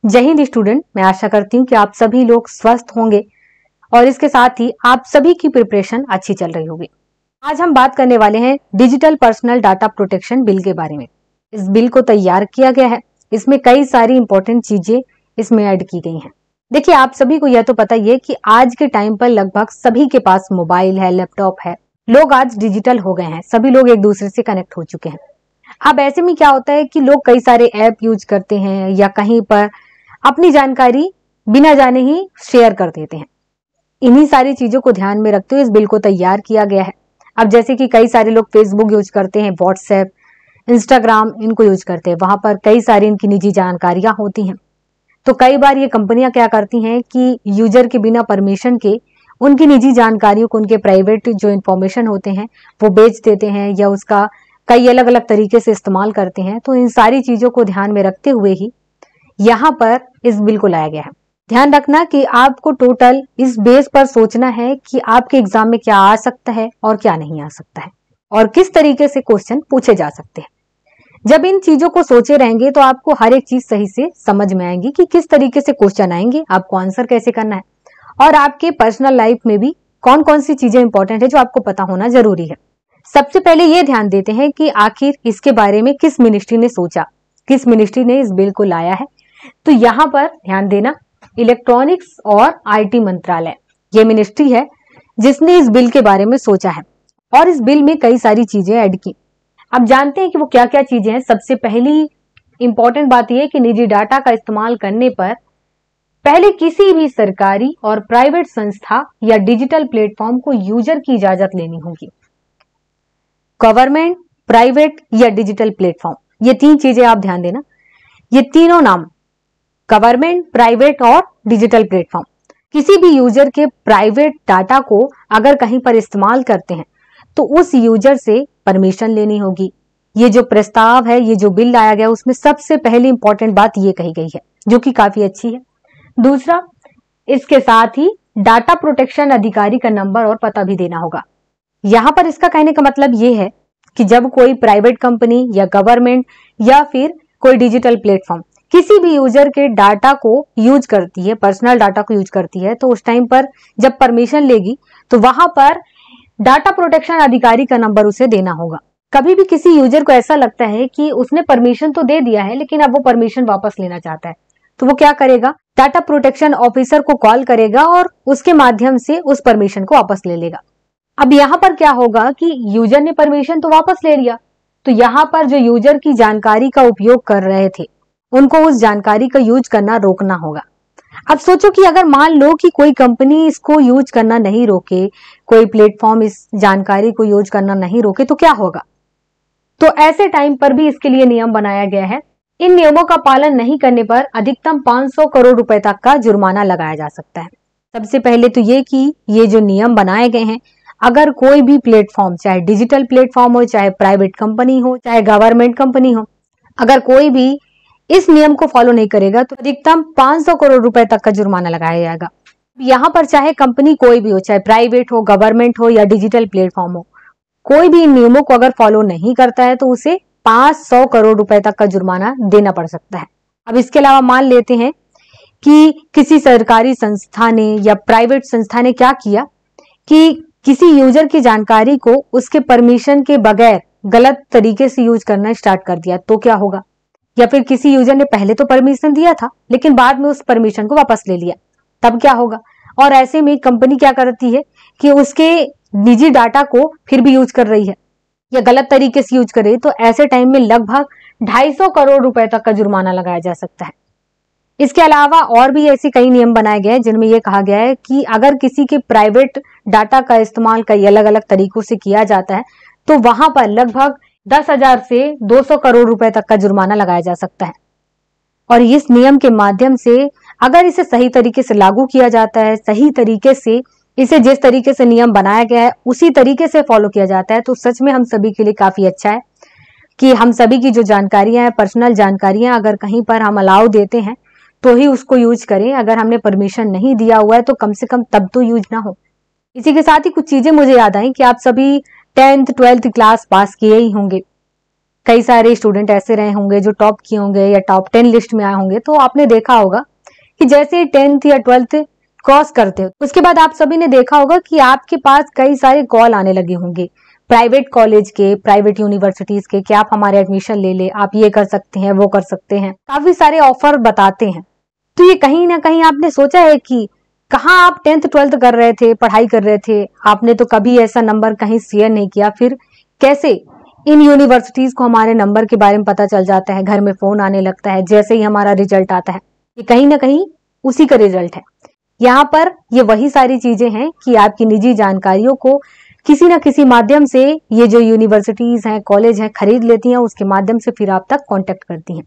जय हिंद स्टूडेंट, मैं आशा करती हूँ कि आप सभी लोग स्वस्थ होंगे और इसके साथ ही आप सभी की प्रिपरेशन अच्छी चल रही होगी। आज हम बात करने वाले हैं digital personal data protection bill के बारे में। इस बिल को तैयार किया गया है, इसमें कई सारी इंपॉर्टेंट चीजें इसमें ऐड की गई हैं। देखिए, आप सभी को यह तो पता ही है कि आज के टाइम पर लगभग सभी के पास मोबाइल है, लैपटॉप है। लोग आज डिजिटल हो गए हैं, सभी लोग एक दूसरे से कनेक्ट हो चुके हैं। अब ऐसे में क्या होता है कि लोग कई सारे ऐप यूज करते हैं या कहीं पर अपनी जानकारी बिना जाने ही शेयर कर देते हैं। इन्हीं सारी चीजों को ध्यान में रखते हुए इस बिल को तैयार किया गया है। अब जैसे कि कई सारे लोग फेसबुक यूज करते हैं, व्हाट्सएप, इंस्टाग्राम इनको यूज करते हैं, वहां पर कई सारी इनकी निजी जानकारियां होती हैं। तो कई बार ये कंपनियां क्या करती हैं कि यूजर के बिना परमिशन के उनकी निजी जानकारियों को, उनके प्राइवेट जो इंफॉर्मेशन होते हैं वो बेच देते हैं या उसका कई अलग अलग तरीके से इस्तेमाल करते हैं। तो इन सारी चीजों को ध्यान में रखते हुए ही यहाँ पर इस बिल को लाया गया है। ध्यान रखना कि आपको टोटल इस बेस पर सोचना है कि आपके एग्जाम में क्या आ सकता है और क्या नहीं आ सकता है और किस तरीके से क्वेश्चन पूछे जा सकते हैं। जब इन चीजों को सोचे रहेंगे तो आपको हर एक चीज सही से समझ में आएगी कि किस तरीके से क्वेश्चन आएंगे, आपको आंसर कैसे करना है और आपके पर्सनल लाइफ में भी कौन कौन सी चीजें इंपॉर्टेंट है जो आपको पता होना जरूरी है। सबसे पहले ये ध्यान देते हैं कि आखिर इसके बारे में किस मिनिस्ट्री ने सोचा, किस मिनिस्ट्री ने इस बिल को लाया है। तो यहाँ पर ध्यान देना, इलेक्ट्रॉनिक्स और आईटी मंत्रालय ये मिनिस्ट्री है जिसने इस बिल के बारे में सोचा है और इस बिल में कई सारी चीजें ऐड की। अब जानते हैं कि वो क्या क्या चीजें हैं। सबसे पहली इंपॉर्टेंट बात यह है कि निजी डाटा का इस्तेमाल करने पर पहले किसी भी सरकारी और प्राइवेट संस्था या डिजिटल प्लेटफॉर्म को यूजर की इजाजत लेनी होगी। गवर्नमेंट, प्राइवेट या डिजिटल प्लेटफॉर्म, ये तीन चीजें आप ध्यान देना। ये तीनों नाम, गवर्नमेंट, प्राइवेट और डिजिटल प्लेटफॉर्म, किसी भी यूजर के प्राइवेट डाटा को अगर कहीं पर इस्तेमाल करते हैं तो उस यूजर से परमिशन लेनी होगी। ये जो प्रस्ताव है, ये जो बिल लाया गया, उसमें सबसे पहली इंपॉर्टेंट बात ये कही गई है जो कि काफी अच्छी है। दूसरा, इसके साथ ही डाटा प्रोटेक्शन अधिकारी का नंबर और पता भी देना होगा। यहां पर इसका कहने का मतलब ये है कि जब कोई प्राइवेट कंपनी या गवर्नमेंट या फिर कोई डिजिटल प्लेटफॉर्म किसी भी यूजर के डाटा को यूज करती है, पर्सनल डाटा को यूज करती है, तो उस टाइम पर जब परमिशन लेगी तो वहां पर डाटा प्रोटेक्शन अधिकारी का नंबर उसे देना होगा। कभी भी किसी यूजर को ऐसा लगता है कि उसने परमिशन तो दे दिया है लेकिन अब वो परमिशन वापस लेना चाहता है, तो वो क्या करेगा, डाटा प्रोटेक्शन ऑफिसर को कॉल करेगा और उसके माध्यम से उस परमिशन को वापस ले लेगा। अब यहाँ पर क्या होगा कि यूजर ने परमिशन तो वापस ले लिया, तो यहाँ पर जो यूजर की जानकारी का उपयोग कर रहे थे उनको उस जानकारी का यूज करना रोकना होगा। अब सोचो कि अगर मान लो कि कोई कंपनी इसको यूज करना नहीं रोके, कोई प्लेटफॉर्म इस जानकारी को यूज करना नहीं रोके, तो क्या होगा। तो ऐसे टाइम पर भी इसके लिए नियम बनाया गया है। इन नियमों का पालन नहीं करने पर अधिकतम 500 करोड़ रुपए तक का जुर्माना लगाया जा सकता है। सबसे पहले तो ये कि ये जो नियम बनाए गए हैं, अगर कोई भी प्लेटफॉर्म, चाहे डिजिटल प्लेटफॉर्म हो, चाहे प्राइवेट कंपनी हो, चाहे गवर्नमेंट कंपनी हो, अगर कोई भी इस नियम को फॉलो नहीं करेगा तो अधिकतम 500 करोड़ रुपए तक का जुर्माना लगाया जाएगा। यहाँ पर चाहे कंपनी कोई भी हो, चाहे प्राइवेट हो, गवर्नमेंट हो या डिजिटल प्लेटफॉर्म हो, कोई भी इन नियमों को अगर फॉलो नहीं करता है तो उसे 500 करोड़ रुपए तक का जुर्माना देना पड़ सकता है। अब इसके अलावा मान लेते हैं कि किसी सरकारी संस्था ने या प्राइवेट संस्था ने क्या किया कि किसी यूजर की जानकारी को उसके परमिशन के बगैर गलत तरीके से यूज करना स्टार्ट कर दिया, तो क्या होगा। या फिर किसी यूजर ने पहले तो परमिशन दिया था लेकिन बाद में उस परमिशन को वापस ले लिया, तब क्या होगा। और ऐसे में कंपनी क्या करती है कि उसके निजी डाटा को फिर भी यूज कर रही है या गलत तरीके से यूज कर रही है, तो ऐसे टाइम में लगभग 250 करोड़ रुपए तक का जुर्माना लगाया जा सकता है। इसके अलावा और भी ऐसे कई नियम बनाए गए हैं जिनमें यह कहा गया है कि अगर किसी के प्राइवेट डाटा का इस्तेमाल कई अलग अलग तरीकों से किया जाता है तो वहां पर लगभग 10,000 से 200 करोड़ रुपए तक का जुर्माना लगाया जा सकता है। और इस नियम के माध्यम से अगर इसे सही तरीके से लागू किया जाता है, सही तरीके से इसे जिस तरीके से नियम बनाया गया है उसी तरीके से फॉलो किया जाता है, तो सच में हम सभी के लिए काफी अच्छा है कि हम सभी की जो जानकारियां हैं, पर्सनल जानकारियां, अगर कहीं पर हम अलाउ देते हैं तो ही उसको यूज करें। अगर हमने परमिशन नहीं दिया हुआ है तो कम से कम तब तो यूज ना हो। इसी के साथ ही कुछ चीजें मुझे याद आई कि आप सभी 10th 12th क्लास पास किए ही होंगे। कई सारे स्टूडेंट ऐसे रहे होंगे जो टॉप किए होंगे या टॉप 10 लिस्ट में आए होंगे, तो आपने देखा होगा कि जैसे 10th या 12th क्रॉस करते हो उसके बाद आप सभी ने देखा होगा कि आपके पास कई सारे कॉल आने लगे होंगे प्राइवेट कॉलेज के, प्राइवेट यूनिवर्सिटीज के, कि आप हमारे एडमिशन ले ले, आप ये कर सकते हैं, वो कर सकते हैं, काफी सारे ऑफर बताते हैं। तो ये कहीं ना कहीं आपने सोचा है कि कहाँ आप 10th 12th कर रहे थे, पढ़ाई कर रहे थे, आपने तो कभी ऐसा नंबर कहीं शेयर नहीं किया, फिर कैसे इन यूनिवर्सिटीज को हमारे नंबर के बारे में पता चल जाता है, घर में फोन आने लगता है जैसे ही हमारा रिजल्ट आता है। ये कहीं ना कहीं उसी का रिजल्ट है। यहाँ पर ये वही सारी चीजें हैं कि आपकी निजी जानकारियों को किसी न किसी माध्यम से ये जो यूनिवर्सिटीज हैं, कॉलेज हैं, खरीद लेती हैं, उसके माध्यम से फिर आप तक कांटेक्ट करती हैं।